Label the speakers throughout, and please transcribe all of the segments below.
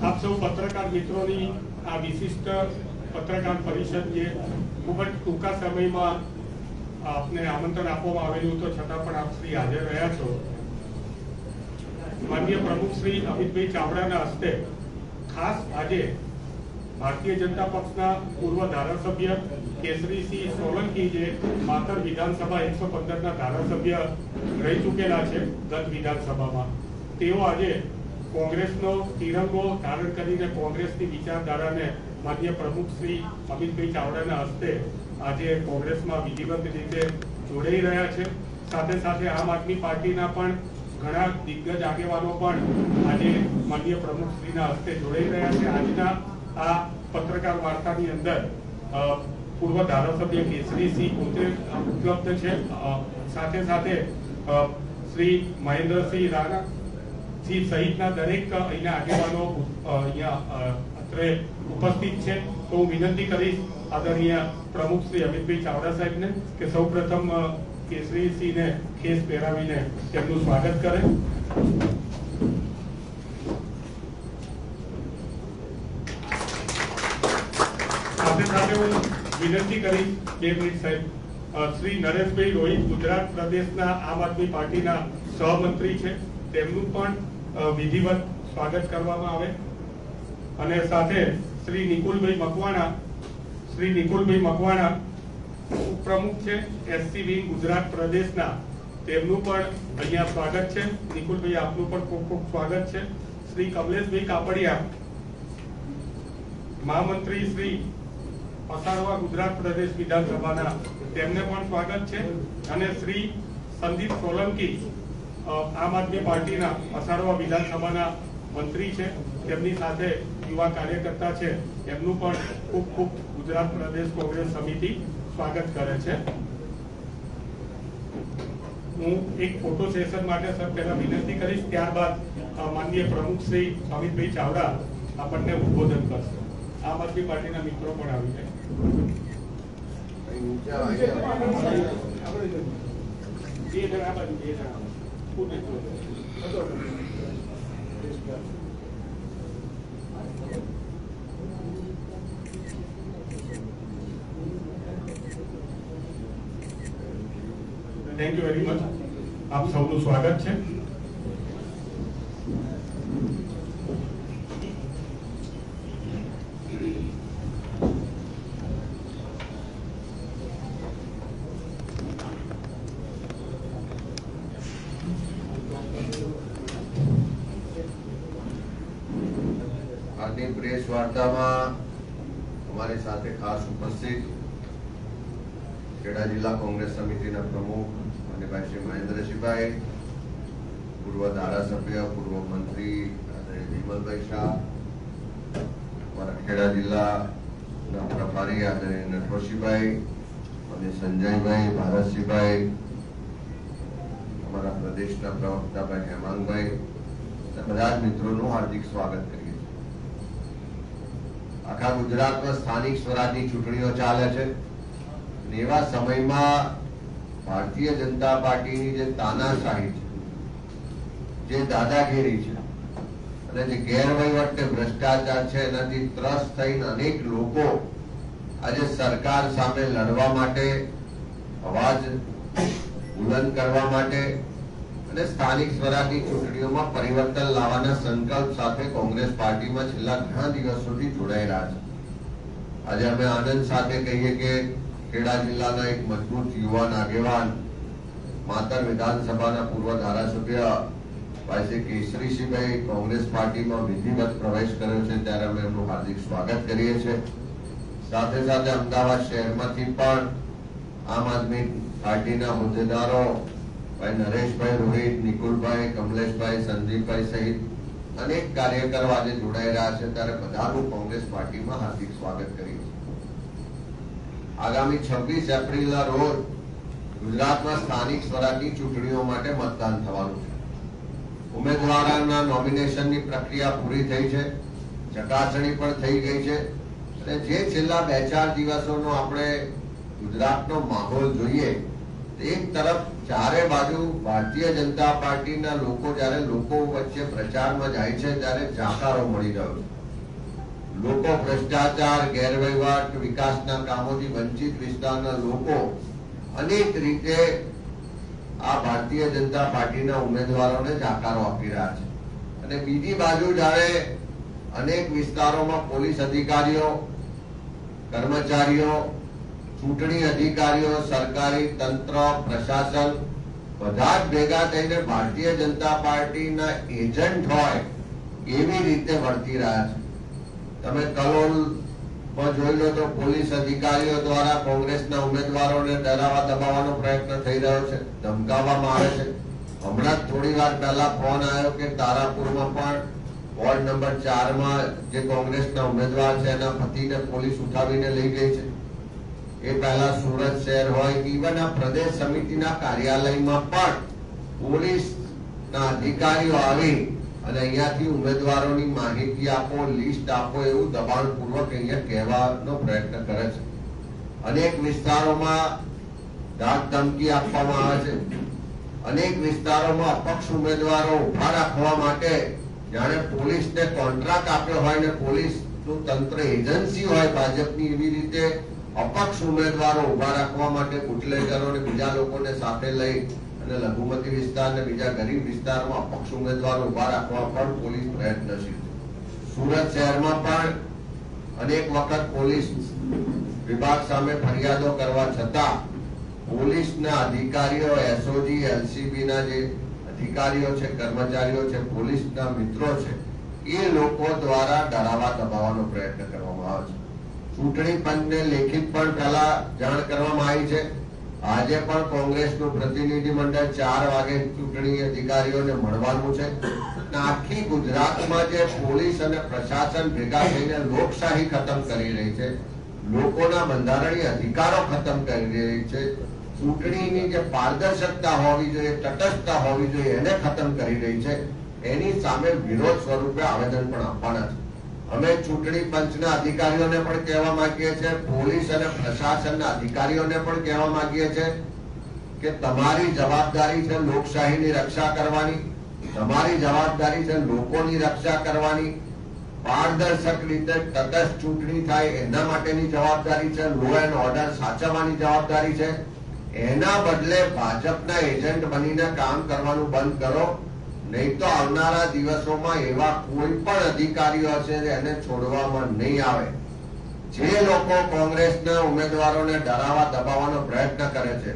Speaker 1: આપ સૌ પત્રકાર મિત્રોની આ વિશિષ્ટ પત્રકાર પરિષદ જે ખૂબ જ ટૂંકા સમયમાં આપને આમંત્રણ આપવામાં આવેલું તો છતાં પણ આપ શ્રી હાજર રહ્યા છો. માનનીય પ્રમુખ શ્રી અમિતભાઈ ચાવડાના હસ્તે ખાસ આજે ભારતીય જનતા પક્ષના પૂર્વ ધારાસભ્ય કેસરીસિંહ સોલંકી, જે માતર વિધાનસભા 115ના ધારાસભ્ય રહી ચૂકેલા છે ગત વિધાનસભામાં, તેઓ આજે કોંગ્રેસનો તિરંગો ધારણ કરીને કોંગ્રેસની વિચારધારાને માનનીય પ્રમુખ શ્રી અમિતભાઈ ચાવડાના હસ્તે આજે કોંગ્રેસમાં વિધિવત રીતે જોડાઈ રહ્યા છે. સાથે સાથે આમ આદમી પાર્ટીના પણ ઘણા દિગ્ગજ આગેવાનો પણ આજે માનનીય પ્રમુખશ્રીના હસ્તે જોડાઈ રહ્યા છે. આજના આ પત્રકાર વાર્તાની અંદર પૂર્વ ધારાસભ્ય કેસરીસિંહ પોતે ઉપલબ્ધ છે. સાથે સાથે શ્રી મહેન્દ્રસિંહ રાણા સહિતના દરેક અહીંના આગેવાનો અહીંયા અત્રે ઉપસ્થિત છે. તો હું વિનંતી કરીશ આદરણીય પ્રમુખ શ્રી અમિતભાઈ ચાવડા સાહેબને કે સૌ પ્રથમ કેસરીસિંહને ખેસ પહેરાવીને તેમનું સ્વાગત કરે. સાથે સાથે હું વિનંતી કરીશ 2 મિનિટ સાહેબ, શ્રી નરેશભાઈ રોહિત ગુજરાત પ્રદેશના આમ આદમી પાર્ટીના સહમંત્રી છે, તેમનું પણ વિધિવત સ્વાગત કરવામાં આવે. અને સાથે શ્રી નિકુલભાઈ મકવાણા ઉપપ્રમુખ છે એસસી વિંગ ગુજરાત પ્રદેશના, તેમનું પણ અહીંયા સ્વાગત છે. નિકુલભાઈ, આપનું પણ ખૂબ ખૂબ સ્વાગત છે. શ્રી કમલેશભાઈ કાપડિયા મહામંત્રી શ્રી પસારવા ગુજરાત પ્રદેશ વિધાનસભાના, તેમને પણ સ્વાગત છે. અને શ્રી સંદીપ સોલંકી આમ આદમી પાર્ટીના પસારવા વિધાનસભાના મંત્રી છે, તેમની સાથે યુવા કાર્યકર્તા છે, એમનું પણ ખૂબ ખૂબ ગુજરાત પ્રદેશ કોંગ્રેસ સમિતિ સ્વાગત કરે છે. હું એક ફોટો સેશન માટે સર પહેલા વિનંતી કરીશ, ત્યારબાદ માનનીય પ્રમુખ શ્રી અમિતભાઈ ચાવડા આપણને ઉદ્બોધન કરશે. આમ આદમી પાર્ટીના મિત્રો પણ આવી જાય. Thank you very much. આપ સૌનું સ્વાગત છે.
Speaker 2: આજની પ્રેસ વાર્તામાં અમારી સાથે ખાસ ઉપસ્થિત ખેડા જિલ્લા કોંગ્રેસ સમિતિના પ્રમુખ અને ભાઈ શ્રી મહેન્દ્રસિંહભાઈ, પૂર્વ ધારાસભ્ય, પૂર્વ મંત્રી વિમલભાઈ શાહ, અમારા ખેડા જિલ્લાના પ્રભારી આદરણીય નટવરસિંહભાઈ અને સંજયભાઈ, ભારતસિંહભાઈ, અમારા પ્રદેશના પ્રવક્તા ભાઈ હેમાંગભાઈ, બધા જ મિત્રોનું હાર્દિક સ્વાગત કરીએ છીએ. આખા ગુજરાતમાં સ્થાનિક સ્વરાજની ચૂંટણીઓ ચાલે છે. એવા સમયમાં ભારતીય જનતા પાર્ટીની જે તાનાશાહી છે, જે દાદાગીરી છે અને જે ગેરવહીવટ ને ભ્રષ્ટાચાર છે, એનાથી ત્રસ્ત થઈને અનેક લોકો આજે સરકાર સામે લડવા માટે, અવાજ બુલંદ કરવા માટે અને સ્થાનિક સ્વરાજની ચૂંટણીઓમાં પરિવર્તન લાવવાના સંકલ્પ સાથે કોંગ્રેસ પાર્ટીમાં છેલ્લા ઘણા દિવસોથી જોડાયેલા છે. આજે અમે આનંદ સાથે કહીએ કે ખેડા જિલ્લાના એક મજબૂત યુવાન આગેવાન, માતર વિધાનસભાના પૂર્વ ધારાસભ્ય ભાઈ શ્રી કેસરીસિંહભાઈ કોંગ્રેસ પાર્ટીમાં વિધિવત પ્રવેશ કર્યો છે, ત્યારે અમે એમનું હાર્દિક સ્વાગત કરીએ છીએ. સાથે સાથે અમદાવાદ શહેરમાંથી પણ આમ આદમી પાર્ટીના હોદ્દેદારો ભાઈ નરેશભાઈ રોહિત, નિકુલભાઈ, કમલેશભાઈ, સંદીપભાઈ સહિત અનેક કાર્યકરો આજે જોડાઈ રહ્યા છે, ત્યારે બધાનું કોંગ્રેસ પાર્ટીમાં હાર્દિક સ્વાગત કરીએ છીએ. આગામી 26 એપ્રિલના રોજ ગુજરાતમાં સ્થાનિક સ્વરાજની ચૂંટણીઓ માટે મતદાન થવાનું છે. ઉમેદવારોના નોમિનેશનની પ્રક્રિયા પૂરી થઈ છે, ચકાસણી પણ થઈ ગઈ છે અને જે છેલ્લા 2-4 દિવસોનો આપણે ગુજરાતનો માહોલ જોઈએ એક તરફ ચારે બાજુ ભારતીય જનતા પાર્ટીના લોકો જ્યારે લોકો વચ્ચે પ્રચારમાં જાય છે ત્યારે જાકારો મળી રહ્યો છે. લોકો ભ્રષ્ટાચાર, ગેરવહીવટ, વિકાસના કામોથી વંચિત વિસ્તારના લોકો અનેક રીતે આ ભારતીય જનતા પાર્ટીના ઉમેદવારોને જાકારો આપી રહ્યા છે. અને બીજી બાજુ જ્યારે અનેક વિસ્તારોમાં પોલીસ અધિકારીઓ, કર્મચારીઓ, ચૂંટણી અધિકારીઓ, સરકારી તંત્ર, પ્રશાસન બધા જ ભેગા થઈને ભારતીય જનતા પાર્ટીના એજન્ટ હોય એવી રીતે વર્તી રહ્યા છે. તમે કલોલમાં જોઈ લો તો પોલીસ અધિકારીઓ દ્વારા કોંગ્રેસના ઉમેદવારોને ડરાવવા દબાવવાનો પ્રયત્ન થઈ રહ્યો છે, ધમકાવવામાં આવે છે. હમણાં જ થોડી વાર પહેલા ફોન આવ્યો કે તારાપુરમાં પણ વોર્ડ નંબર 4 માં જે કોંગ્રેસના ઉમેદવાર છે એના પતિને પોલીસ ઉઠાવીને લઈ ગઈ છે. એ પહેલા સુરત શહેર હોય, ઇવન આ પ્રદેશ સમિતિના કાર્યાલયમાં પણ પોલીસના અધિકારીઓ આવી અને અહીંયાથી ઉમેદવારોની માહિતી આપો, લિસ્ટ આપો એવું દબાણપૂર્વક અહીંયા કહેવાનો પ્રયત્ન કરે છે. અનેક વિસ્તારોમાં ધાક ધમકી આપવામાં આવે છે. અનેક વિસ્તારોમાં અપક્ષ ઉમેદવારો ઉભા રાખવા માટે જાણે પોલીસને કોન્ટ્રાક્ટ આપ્યો હોય ને પોલીસનું તંત્ર એજન્સી હોય ભાજપની, એવી રીતે અપક્ષ ઉમેદવારો ઉભા રાખવા માટે બુટલેગરો અને બીજા લોકોને સાથે લઈ અને લઘુમતી વિસ્તાર અને બીજા ગરીબ વિસ્તારમાં અપક્ષ ઉમેદવારો ઉભા રાખવા પણ પોલીસ પ્રયત્નશીલ છે. સુરત શહેરમાં પણ અનેક વખત પોલીસ વિભાગ સામે ફરિયાદો કરવા છતાં પોલીસના અધિકારીઓ, એસઓજી, એલસીબી ના જે અધિકારીઓ છે, કર્મચારીઓ છે, પોલીસના મિત્રો છે, એ લોકો દ્વારા ડરાવવા દબાવવાનો પ્રયત્ન કરવામાં આવે છે. ચૂંટણી પંચને લેખિત પણ પહેલા જાણ કરવામાં આવી છે. આજે પણ કોંગ્રેસનું પ્રતિનિધિ મંડળ 4 વાગે ચૂંટણી અધિકારીઓને મળવાનું છે. આખી ગુજરાતમાં જે પોલીસ અને પ્રશાસન ભેગા થઈને લોકશાહી ખતમ કરી રહી છે, લોકોના બંધારણીય અધિકારો ખતમ કરી રહી છે, ચૂંટણીની જે પારદર્શકતા હોવી જોઈએ, તટસ્થતા હોવી જોઈએ એને ખતમ કરી રહી છે, એની સામે વિરોધ સ્વરૂપે આવેદન પણ આપવાના છે. અમે ચૂંટણી પંચના અધિકારીઓને પણ કહેવા માંગીએ છીએ, પોલીસ અને પ્રશાસનના અધિકારીઓને પણ કહેવા માંગીએ છીએ કે તમારી જવાબદારી છે લોકશાહીની રક્ષા કરવાની, તમારી જવાબદારી છે લોકોની રક્ષા કરવાની, પારદર્શક રીતે તટસ્થ ચૂંટણી થાય એના માટેની જવાબદારી છે, લો એન્ડ ઓર્ડર સાચવવાની જવાબદારી છે. એના બદલે ભાજપના એજન્ટ બનીને કામ કરવાનું બંધ કરો, નહીં તો આવનારા દિવસોમાં એવા કોઈ પણ અધિકારીઓ હશે એને છોડવામાં નહીં આવે. જે લોકો કોંગ્રેસના ઉમેદવારોને ડરાવવા દબાવવાનો પ્રયત્ન કરે છે,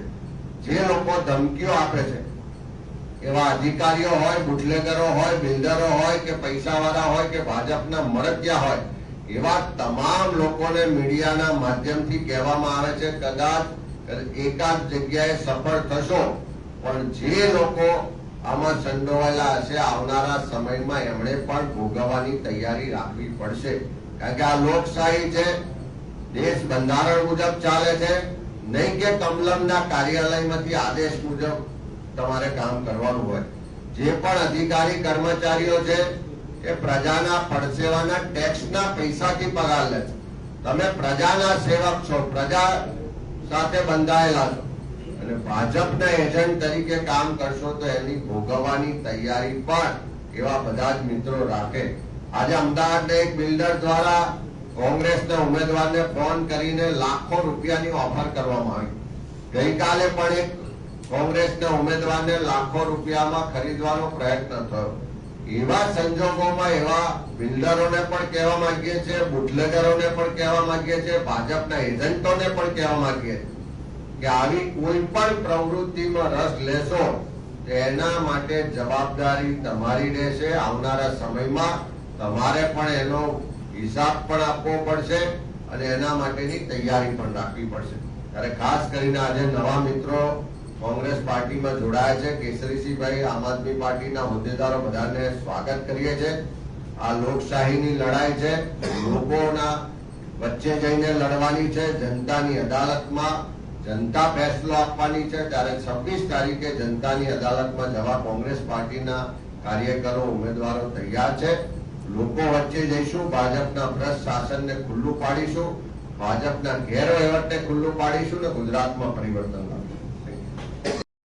Speaker 2: જે લોકો ધમકીઓ આપે છે, એવા અધિકારીઓ હોય, બુટલેગરો હોય, બિલ્ડરો હોય કે પૈસાવાળા હોય કે ભાજપના મળતિયા હોય, એવા તમામ લોકોને મીડિયાના માધ્યમથી કહેવામાં આવે છે કદાચ એકાદ જગ્યાએ સફળ થશો, પણ જે લોકો આમાં સંડોવાયેલા હશે આવનારા સમયમાં એમણે પણ ભોગવવાની તૈયારી રાખવી પડશે. કારણ કે આ લોકશાહી છે, દેશ બંધારણ મુજબ ચાલે છે, નહીં કે કમલમના કાર્યાલયમાંથી આદેશ મુજબ તમારે કામ કરવાનું હોય. જે પણ અધિકારી કર્મચારીઓ છે એ પ્રજાના પડસેવાના ટેક્સના પૈસાથી પગાર લે છે. તમે પ્રજાના સેવક છો, પ્રજા સાથે બંધાયેલા છો અને ભાજપના એજન્ટ તરીકે કામ કરશો તો એની ભોગવવાની તૈયારી પણ એવા બધા જ મિત્રો રાખે. આજે અમદાવાદના એક બિલ્ડર દ્વારા કોંગ્રેસના ઉમેદવારને ફોન કરીને લાખો રૂપિયાની ઓફર કરવામાં આવી. ગઈકાલે પણ એક કોંગ્રેસના ઉમેદવારને લાખો રૂપિયામાં ખરીદવાનો પ્રયત્ન થયો. એવા સંજોગોમાં એવા બિલ્ડરોને પણ કહેવા માંગીએ છીએ, બુટલેગરોને પણ કહેવા માંગીએ છીએ, ભાજપના એજન્ટોને પણ કહેવા માંગીએ કે આવી કોઈ પણ પ્રવૃત્તિમાં રસ લેશો તો એના માટે જવાબદારી તમારી રહેશે. આવનારા સમયમાં તમારે પણ એનો હિસાબ પણ આપવો પડશે અને એના માટેની તૈયારી પણ રાખવી પડશે. ત્યારે ખાસ કરીને આજે નવા મિત્રો કોંગ્રેસ પાર્ટીમાં જોડાયા છે, કેસરીસિંહભાઈ, આમ આદમી પાર્ટીના હોદ્દેદારો, બધાને સ્વાગત કરીએ છીએ. આ લોકશાહીની લડાઈ છે, લોકોના વચ્ચે જઈને લડવાની છે, જનતાની અદાલતમાં જનતા ફેસલો આપવાની છે. ત્યારે 26 તારીખે જનતાની અદાલતમાં જવા કોંગ્રેસ પાર્ટીના કાર્યકરો, ઉમેદવારો તૈયાર છે. લોકો વચ્ચે જઈશું, ભાજપના ભ્રષ્ટ શાસનને ખુલ્લું પાડીશું, ભાજપના ગેરવહીવટને ખુલ્લું પાડીશું ને ગુજરાતમાં પરિવર્તન લાવીશું.